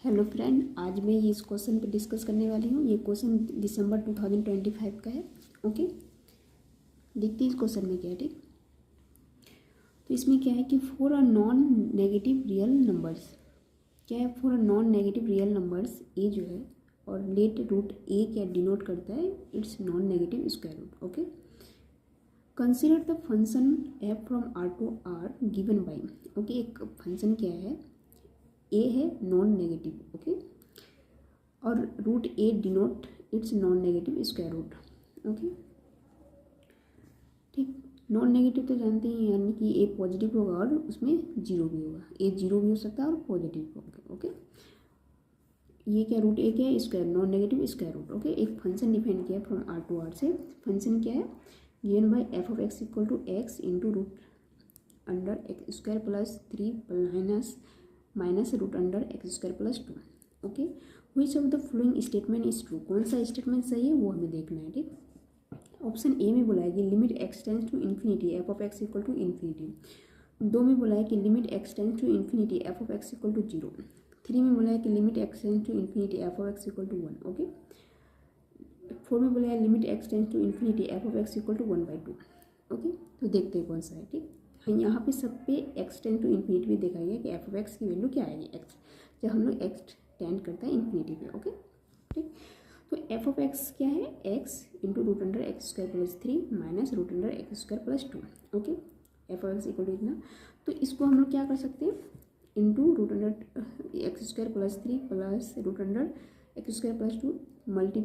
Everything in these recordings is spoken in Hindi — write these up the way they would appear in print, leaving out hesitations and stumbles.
हेलो फ्रेंड, आज मैं ये इस क्वेश्चन पे डिस्कस करने वाली हूँ। ये क्वेश्चन दिसंबर 2025 का है। ओके, देखते हैं इस क्वेश्चन में क्या है। ठीक, तो इसमें क्या है कि for a non negative real numbers, क्या है, for a non negative real numbers a जो है और लेट रूट ए क्या डिनोट करता है, its non negative square root. Okay, consider the function F from R to R given by. Okay, एक फंक्शन क्या है, ए है नॉन नेगेटिव। ओके, और root A denote its non negative square root. Okay, ठीक, नॉन नेगेटिव तो जानते हैं, यानी कि ए पॉजिटिव होगा और उसमें जीरो भी होगा। ए जीरो भी हो सकता है और पॉजिटिव होगा। ओके, ये क्या, रूट ए क्या है, square, non negative square root. Okay, एक फंक्शन डिफाइन किया फ्रॉम आर टू आर से। फंक्शन क्या है, given by F of x equal to X into root under X square plus 3 minus root under X square plus 2। Okay, which of the following statement is true, कौन सा स्टेटमेंट सही है वो हमें देखना है। ठीक, ऑप्शन ए में बोला है कि limit x tends to infinity F of x equal to infinity. 2 में बोला है कि limit x tends to infinity F of x equal to 0। 3 में बोला है कि limit x tends to infinity F of x equal to 1। Okay, 4 में बोला है limit x tends to infinity F of x equal to 1/2। Okay, तो देखते हैं कौन सा है। ठीक, यहाँ पे सब पे एक्स टेंड टू इन्फिनिटी भी देखा गया कि एफ ऑफ एक्स की वैल्यू क्या आएगी, एक्स, जब हम लोग एक्स टेंड करता है इन्फिनिटी पे। ओके, ठीक, तो एफ ऑफ एक्स क्या है, X into root under X square plus 3 minus root under X square plus 2। Okay, F of x equal to इतना, तो इसको हम लोग क्या कर सकते हैं, into root under X square plus 3 plus root under X square plus 2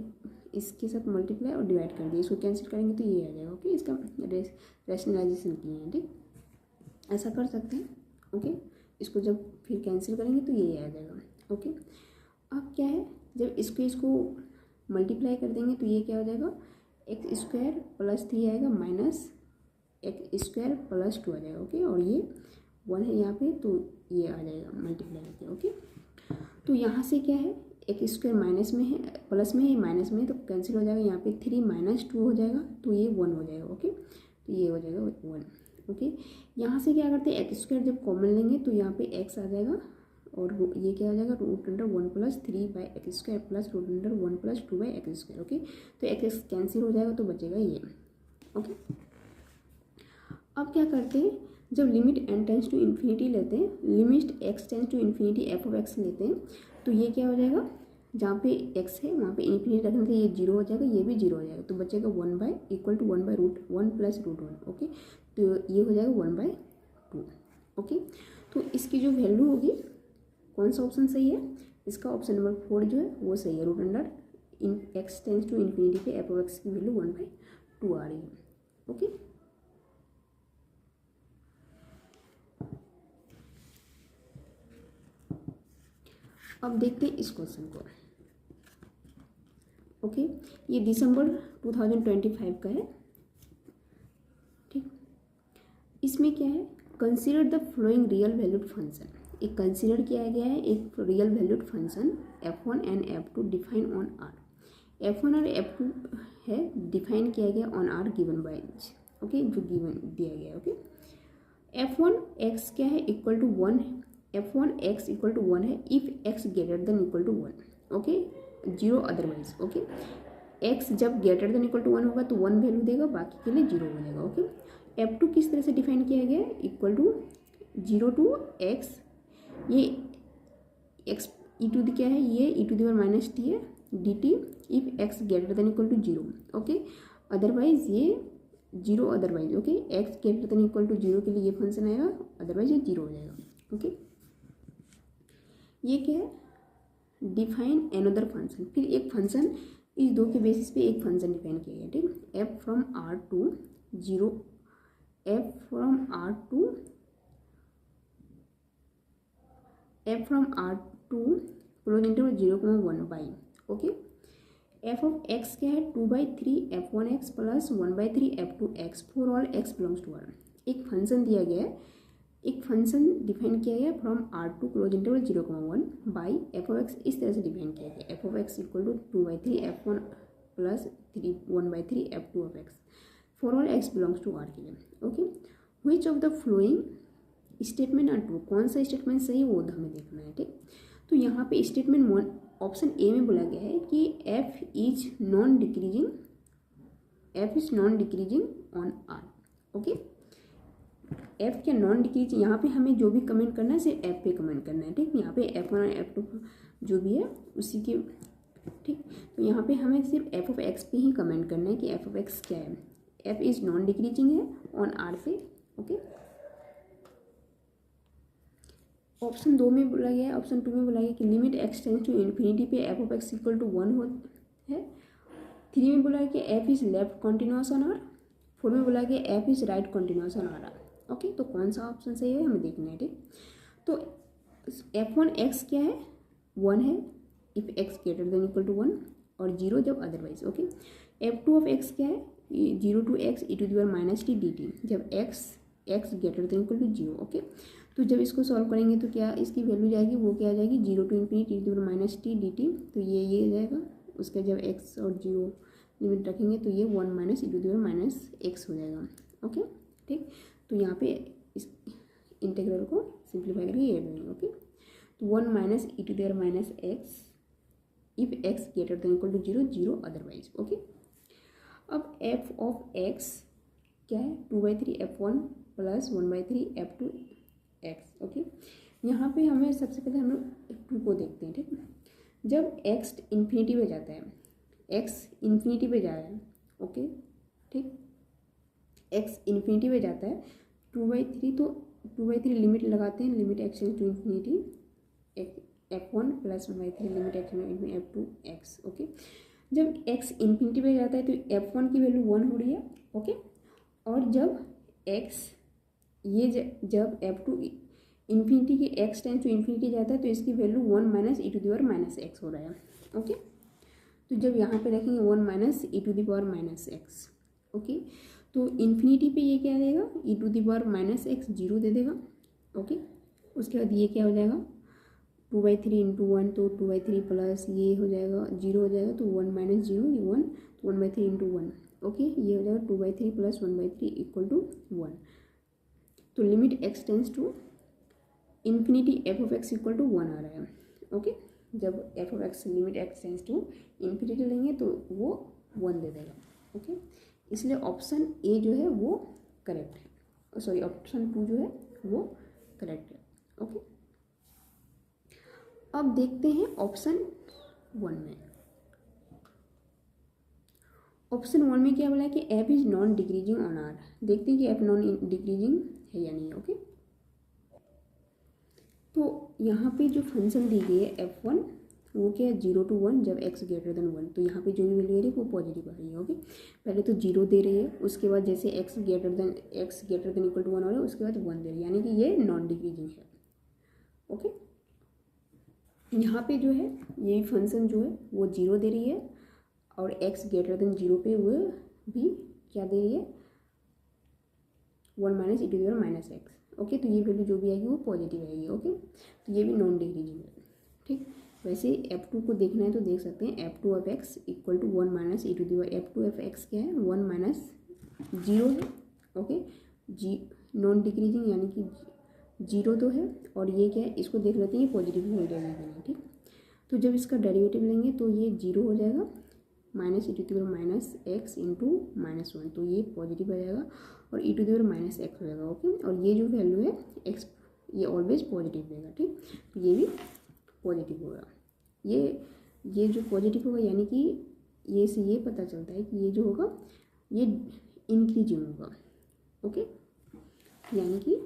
इसके साथ मल्टीप्लाई और डिवाइड कर दिए, इसको कैंसिल करेंगे तो ये आ जाएगा। ओके, इसका रैशनलाइजेशन किए हैं। ठीक, ऐसा कर सकते हैं। ओके, इसको जब फिर कैंसिल करेंगे तो ये आ जाएगा। ओके, अब क्या है, जब इसको मल्टीप्लाई कर देंगे तो ये क्या हो जाएगा, एक्स स्क्वायर प्लस 3 आएगा माइनस एक्स स्क्वायर प्लस 2 आ जाएगा। ओके, और ये 1 है यहाँ पे तो ये आ जाएगा मल्टीप्लाई करके। ओके, तो यहाँ से क्या है, एक्स स्क्वायर माइनस में है, प्लस में है, माइनस में है, तो कैंसिल हो जाएगा। यहाँ पे 3 माइनस 2 हो जाएगा तो ये 1 हो जाएगा। ओके, तो ये हो जाएगा 1। ओके, यहाँ से क्या करते हैं, एक्स स्क्वायर जब कॉमन लेंगे तो यहाँ पे एक्स आ जाएगा और ये क्या हो जाएगा, root under 1 plus 3 by X square plus root under 1 plus 2 by X square. Okay, तो एक्स कैंसिल हो जाएगा तो बचेगा ये। ओके, अब क्या करते हैं, जब limit N tends to infinity लेते हैं, limit x tends to infinity F of X लेते हैं, तो ये क्या हो जाएगा, जहाँ पे एक्स है वहाँ पे इन्फिनिटी रखने से ये 0 हो जाएगा, ये भी 0 हो जाएगा, तो बचेगा 1 by equal to 1 by root 1 plus root 1। Okay, तो ये हो जाएगा 1/2। ओके, तो इसकी जो वैल्यू होगी, कौन सा ऑप्शन सही है, इसका ऑप्शन नंबर 4 जो है वो सही है। Root under X tends to infinity पे एफ ऑफ एक्स की वैल्यू 1/2 आ रही है। ओके, अब देखते हैं इस क्वेश्चन को। ओके, ये दिसंबर 2025 का है। ठीक, इसमें क्या है, consider the flowing real valued function. एक कंसीडर किया गया है एक real valued function f1 and f2 define on r। f1 और f2 है डिफाइन किया गया on r given by. Okay, जो गिवन दिया गया है। ओके, f1 x क्या है, इक्वल टू 1 है, f1 x इक्वल टू 1 है if x greater than equal to 1। Okay, 0 otherwise. Okay, x जब ग्रेटर देन इक्वल टू 1 होगा तो 1 वैल्यू देगा, बाकी के लिए 0 हो जाएगा। ओके, f2 किस तरह से डिफाइन किया गया है, इक्वल टू 0 टू x, ये x ई टू दी क्या है, ये e to the power minus t है d t if x greater than equal to 0। Okay, otherwise ये 0 otherwise. Okay, x greater than equal to 0 के लिए ये फंक्शन आएगा, अदरवाइज ये 0 हो जाएगा। ओके, ये क्या है, डिफाइन एनदर फंक्शन, फिर एक फंक्शन, इस दो के बेसिस पे एक फंक्शन डिफाइन किया गया। ठीक, f from r to 0, f from r to closed interval 0,1 by. Okay, f of x क्या है, 2/3 f1x plus 1/3 f2x for all x belongs to r। एक फंक्शन दिया गया है, एक फंक्शन डिफाइन किया गया from r to closed interval 0,1 by f of x, इस तरह से डिफाइन किया गया, f of x equal to 2/3 f1 plus 1/3 f2 of x for all x belongs to r के लिए। Okay, which of the following statement are true, कौन सा स्टेटमेंट सही वो हमें देखना है। ठीक, तो यहाँ पे स्टेटमेंट 1 ऑप्शन ए में बोला गया है कि F is non decreasing on R. Okay, F क्या नॉन डिक्रीजिंग, यहाँ पे हमें जो भी कमेंट करना है सिर्फ एफ पे कमेंट करना है। ठीक, यहाँ पे F1 और F2 जो भी है उसी के, ठीक, तो यहाँ पे हमें सिर्फ एफ ऑफ एक्स पे ही कमेंट करना है कि एफ ऑफ एक्स क्या है। एफ इज नॉन डिक्रीजिंग है ऑन आर पे। ओके, ऑप्शन 2 में बोला गया है, ऑप्शन 2 में बोला गया कि limit x tends to infinity पे F of x equal to 1 है। 3 में बोला है कि F is left continuous on R. 4 में बोला गया f is right continuous on R. Okay, तो कौन सा ऑप्शन सही है हमें देखना है। ठीक, तो f1 एक्स क्या है, 1 है if x greater than equal to 1 और 0 जब otherwise. Okay, f2 of X क्या है, 0 to x e to the power minus T D t जब x greater than equal to 0। Okay, तो जब इसको सॉल्व करेंगे तो क्या इसकी वैल्यू जाएगी, वो क्या आ जाएगी 0 to infinity e to the power minus T D T. तो ये हो जाएगा, उसका जब x और 0 लिमिट रखेंगे तो ये 1 minus e to the power minus X हो जाएगा। ओके, ठीक, तो यहाँ पे इस इंटीग्रल को सिंप्लीफाई करके ये करेंगे। ओके, तो 1 minus e to the power minus X if x greater than equal to 0 otherwise. Okay, अब f ऑफ x क्या है, 2/3 f1 plus 1/3 f2 x। Okay, यहाँ पे हमें सबसे पहले हम लोग f2 को देखते हैं। ठीक, जब x इन्फिनिटी पे जाता है, x इन्फिनिटी पे जा रहा है। ओके, ठीक, x इन्फिनिटी पे जाता है 2/3, तो 2/3 लिमिट लगाते हैं, limit X to infinity f1 plus 1/3 limit X to f2 x। Okay, जब x इन्फिनिटी पे जाता है तो f1 की वैल्यू 1 हो रही है। ओके, और जब x जब f2 इन्फिनिटी की x टेंस टू इन्फिनिटी जाता है तो इसकी value 1 minus e to the power minus X हो रहा है। ओके, तो जब यहाँ पे रखेंगे 1 minus e to the power minus x. Okay, तो इन्फिनिटी पे ये क्या देगा, e to the power minus X 0 दे देगा। ओके, उसके बाद ये क्या हो जाएगा 2/3 इंटू 1, तो 2/3 प्लस ये हो जाएगा 0 हो जाएगा, तो 1 माइनस 0 ये 1, तो 1/3 इंटू 1। ओके, ये हो जाएगा 2/3 प्लस 1/3 इक्वल टू 1। तो limit x tends to infinity F of x equal to 1 आ रहा है। ओके, जब F of X limit x tends to infinity लेंगे तो वो 1 दे देगा। ओके, इसलिए ऑप्शन ए जो है वो करेक्ट है, सॉरी ऑप्शन 2 जो है वो करेक्ट है। ओके, अब देखते हैं ऑप्शन 1 में। ऑप्शन 1 में क्या बोला है कि F is non decreasing on R. देखते हैं कि एफ नॉन डिक्रीजिंग है या नहीं। ओके, तो यहाँ पे जो फंक्शन दी गई है f1 वो क्या है 0 to 1 जब x ग्रेटर देन 1, तो यहाँ पे जो भी वैल्यू आ रही है वो पॉजिटिव आ रही है। ओके, पहले तो 0 दे रही है, उसके बाद जैसे x greater than equal to 1 हो रहा है उसके बाद 1 दे रही है, यानी कि ये नॉन डिक्रीजिंग है। ओके, यहाँ पे जो है ये फंक्शन जो है वो 0 दे रही है और x ग्रेटर देन 0 पे वो भी क्या दे रही है 1 minus e to the power minus x. Okay, तो ये वैल्यू जो भी आएगी वो पॉजिटिव आएगी। ओके, तो ये भी नॉन डिक्रीजिंग है। ठीक, वैसे f2 को देखना है तो देख सकते हैं f2 of x equal to 1 minus e to the power, f2 of x क्या है 1 माइनस 0 है। ओके, नॉन डिक्रीजिंग यानी कि 0 तो है, और ये क्या है इसको देख लेते हैं ये पॉजिटिव हो जाएगा। ठीक, तो जब इसका डेरिवेटिव लेंगे तो ये 0 हो जाएगा minus e to the power minus X into minus 1, तो ये पॉजिटिव आ जाएगा और e to the power minus X हो जाएगा। ओके, और ये जो वैल्यू है x ये ऑलवेज पॉजिटिव देगा। ठीक, तो ये भी पॉजिटिव होगा। ये जो पॉजिटिव होगा यानी कि ये से ये पता चलता है कि ये जो होगा ये इंक्रीजिंग होगा। ओके, यानी कि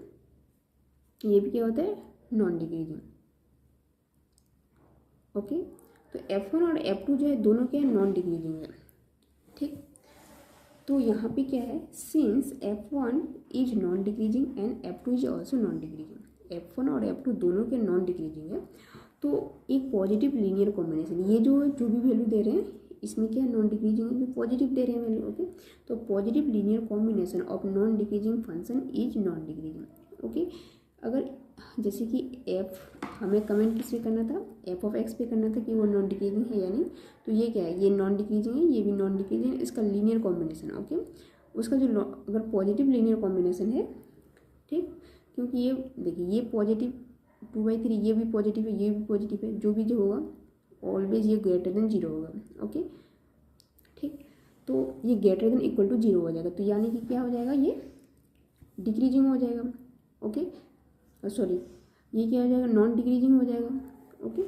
ये भी क्या होता है नॉन डिक्रीजिंग। ओके, तो f1 और f2 जो है दोनों क्या है नॉन डिक्रीजिंग है। ठीक, तो यहाँ पे क्या है since f1 is non decreasing and f2 is also non decreasing, f1 और f2 दोनों के नॉन डिक्रीजिंग है, तो एक पॉजिटिव लीनियर कॉम्बिनेशन ये जो भी वैल्यू दे रहे हैं इसमें क्या नॉन डिक्रीजिंग है, पॉजिटिव दे रहे हैं वैल्यू। ओके, तो positive linear combination of non decreasing function is non decreasing. Okay, अगर जैसे कि f हमें कमेंट किस पे करना था, f ऑफ x पे करना था कि वो नॉन डिक्रीजिंग है या नहीं, तो ये क्या है ये नॉन डिक्रीजिंग है, ये भी नॉन डिक्रीजिंग है, इसका लीनियर कॉम्बिनेशन। ओके, उसका जो अगर पॉजिटिव लीनियर कॉम्बिनेशन है, ठीक, क्योंकि ये देखिए ये पॉजिटिव 2/3 ये भी पॉजिटिव है, ये भी पॉजिटिव है, जो भी जो होगा ऑलवेज ये ग्रेटर देन 0 होगा। ओके ठीक, तो ये ग्रेटर देन इक्वल टू 0 हो जाएगा, तो यानी कि क्या हो जाएगा, ये डिक्रीजिंग हो जाएगा। ओके सॉरी, ये क्या हो जाएगा, नॉन डिक्रीजिंग हो जाएगा। ओके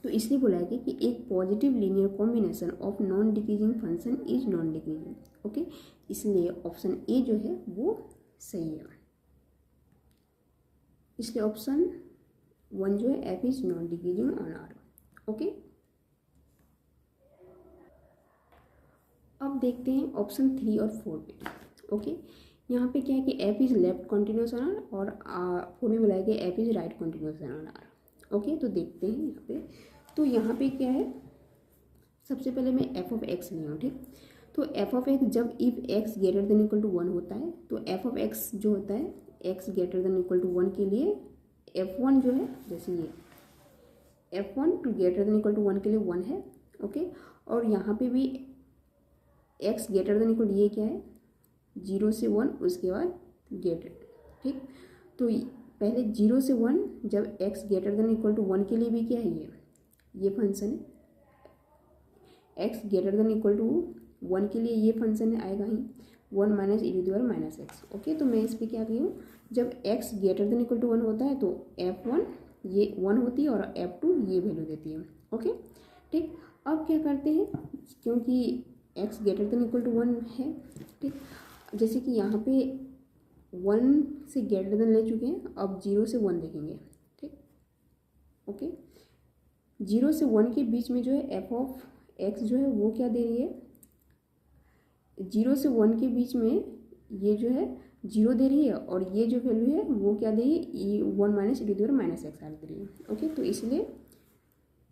तो इसलिए बोला है कि एक positive linear combination of non decreasing function is non decreasing. Okay इसलिए ऑप्शन ए जो है वो सही है, इसलिए ऑप्शन 1 जो है F is non decreasing on R. Okay अब देखते हैं ऑप्शन 3 और 4 पे। ओके यहाँ पे क्या है कि F is left continuous on R और 4 में बोला है कि F is right continuous on R. Okay तो देखते हैं यहाँ पे, तो यहाँ पे क्या है, सबसे पहले मैं एफ ऑफ एक्स ली हूँ। ठीक, तो एफ ऑफ एक्स जब if x greater than equal to 1 होता है, तो एफ ऑफ एक्स जो होता है x greater than equal to 1 के लिए f1 जो है, जैसे ये f1 to greater than equal to 1 के लिए 1 है। ओके और यहाँ पे भी x ग्रेटर देन इक्वल ये क्या है 0 से 1, उसके बाद ग्रेटर। ठीक, तो पहले 0 से 1 जब x greater than equal to 1 के लिए भी क्या है, ये फंक्शन है। x greater than equal to 1 के लिए ये फंक्शन आएगा ही 1 minus e to the power minus x. Okay तो मैं इस पर क्या की हूँ, जब x greater than equal to 1 होता है तो f1 ये 1 होती है और f2 ये वैल्यू देती है। ओके ठीक, अब क्या करते हैं, क्योंकि x greater than equal to 1 है। ठीक, जैसे कि यहाँ पे 1 से ग्रेटर देन ले चुके हैं, अब 0 से 1 देखेंगे। ठीक ओके 0 से 1 के बीच में जो है एफ ऑफ एक्स जो है वो क्या दे रही है, 0 से 1 के बीच में ये जो है 0 दे रही है और ये जो वैल्यू है वो क्या दे रही है, 1 minus e to the power minus x आर दे रही है। ओके तो इसलिए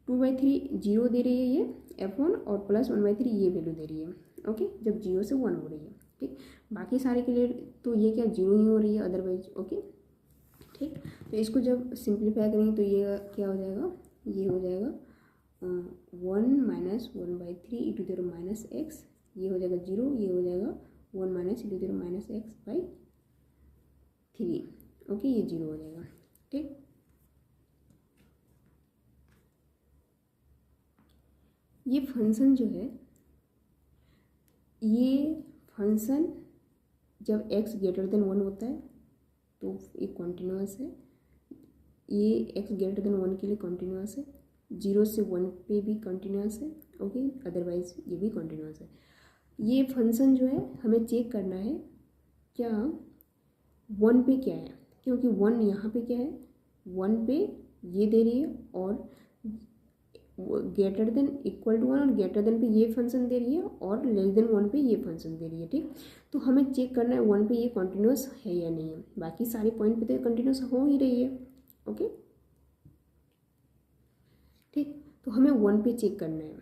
2/3 0 दे रही है ये f1 और प्लस 1/3 ये वैल्यू दे रही है। ओके जब 0 से 1 हो रही है। ठीक, बाकी सारे के लिए तो ये क्या 0 ही हो रही है अदरवाइज। ओके ठीक, तो इसको जब सिंप्लीफाई करेंगे तो ये क्या हो जाएगा, ये हो जाएगा 1 minus 1/3 e to the power minus x, ये हो जाएगा 0, ये हो जाएगा 1 minus e to the power minus x by 3। Okay ये 0 हो जाएगा। ठीक, ये फंक्शन जो है, ये फंक्शन जब x ग्रेटर देन 1 होता है तो ये कॉन्टिन्यूस है, ये x ग्रेटर देन 1 के लिए कॉन्टिन्यूस है, 0 से 1 पे भी कॉन्टिन्यूस है। ओके अदरवाइज ये भी कॉन्टिन्यूस है। ये फंक्शन जो है हमें चेक करना है क्या 1 पे क्या है, क्योंकि 1 यहाँ पे क्या है, 1 पे ये दे रही है और ग्रेटर देन इक्वल टू 1 और ग्रेटर देन पे ये फंक्शन दे रही है और लेस देन 1 पे ये फंक्शन दे रही है। ठीक, तो हमें चेक करना है 1 पे ये कॉन्टिन्यूस है या नहीं है, बाकी सारे पॉइंट पे तो कंटिन्यूस हो ही रही है। ओके ठीक, तो हमें 1 पे चेक करना है।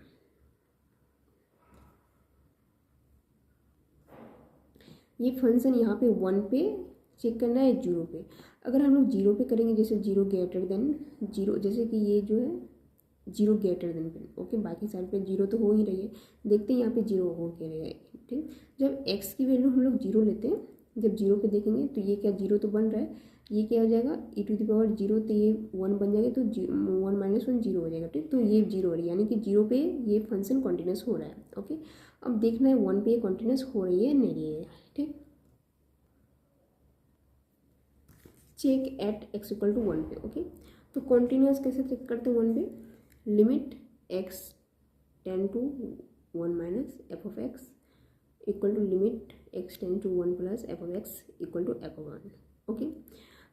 ये फंक्शन यहाँ पे 1 पे चेक करना है, 0 पे। अगर हम लोग 0 पे करेंगे, जैसे 0 ग्रेटर देन 0, जैसे कि ये जो है 0 ग्रेटर देन पे। ओके बाकी साइड पे 0 तो हो ही रही है, देखते हैं यहाँ पे 0 हो के रही है। ठीक, जब x की वैल्यू हम लोग 0 लेते हैं, जब 0 पे देखेंगे तो ये क्या 0 तो बन रहा है, ये क्या हो जाएगा ई टू द पावर 0, तो ये 1 बन जाएगा, तो 1 माइनस 1 0 हो जाएगा। ठीक, तो ये 0 हो रही है, यानी कि 0 पे ये फंक्शन कॉन्टिन्यूस हो रहा है। ओके अब देखना है 1 पे ये कॉन्टिन्यूस हो रही है नहीं रही है। ठीक, check at x equal to 1 पे। ओके तो कॉन्टिन्यूस कैसे चेक करते हैं 1 पे, limit x tend to 1 minus f of x equal to limit x tend to 1 plus f of x equal to f of 1। Okay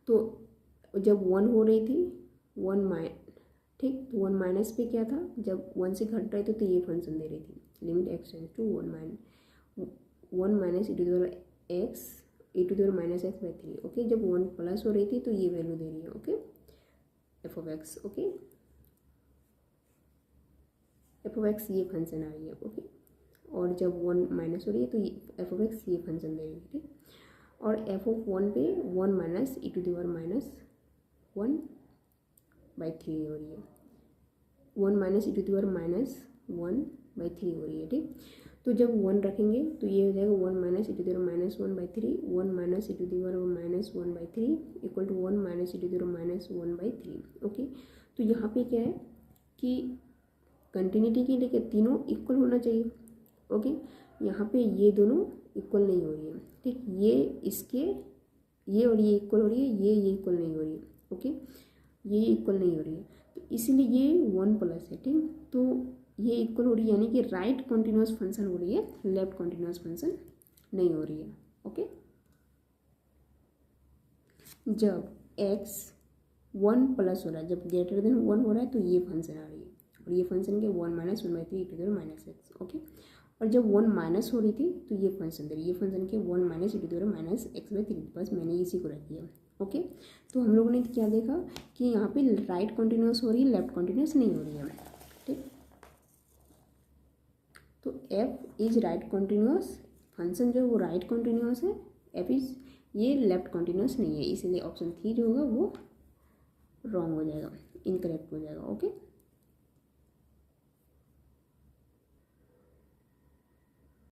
तो जब 1 हो रही थी 1 ठीक, तो 1 माइनस पे क्या था, जब 1 से घट रहे थे तो ये फंक्शन दे रही थी limit x tend to 1 minus e to the power x e to the power minus x by 3। Okay जब 1 प्लस हो रही थी तो ये वैल्यू दे रही है। Okay F of x, okay F of x ये फंक्शन आ रही है। ओके और जब 1 माइनस हो रही है तो एफ ऑफ एक्स ये फंक्शन दे रही है। ठीक, और एफ ऑफ 1 पे 1 minus e to the power minus 1 by 3 हो रही है, 1 minus e to the power minus 1 by 3 हो रही है। ठीक, तो जब 1 रखेंगे तो ये हो जाएगा 1 minus e to the power minus 1/3, 1 minus e to the power minus 1/3 equal to 1 minus e to the power minus 1/3। Okay, तो यहाँ पे क्या है कि कंटिन्यूटी के लिए तीनों इक्वल होना चाहिए। ओके, यहाँ पे ये दोनों इक्वल नहीं हो रही है, ठीक, ये इसके ये और ये इक्वल हो रही है, ये इक्वल नहीं हो रही है। ओके, ये इक्वल नहीं हो रही है, तो इसीलिए ये 1 प्लस है, ठीक। तो ये इक्वल हो रही है यानी कि राइट कॉन्टिन्यूस फंक्शन हो रही है, लेफ्ट कॉन्टिन्यूस फंक्शन नहीं हो रही है। ओके, जब x 1 प्लस हो रहा है, जब ग्रेटर देन 1 हो रहा है तो ये फंक्शन आ रही है, और ये फंक्शन के 1 minus 1/3 e to the power minus x. Okay, और जब 1 माइनस हो रही थी तो ये फंक्शन दे रही है, ये फंक्शन के 1 minus e to the power minus x/3, बस मैंने इसी को रख दिया। ओके, तो हम लोगों ने क्या देखा कि यहाँ पे राइट कॉन्टिन्यूस हो रही है, लेफ्ट कॉन्टिन्यूस नहीं हो रही है, ठीक। तो f is right continuous, function जो है वो राइट कॉन्टिन्यूस है, f इज ये लेफ्ट कॉन्टिन्यूस नहीं है, इसीलिए ऑप्शन 3 जो होगा वो रॉन्ग हो जाएगा, इनकरेक्ट हो जाएगा। ओके।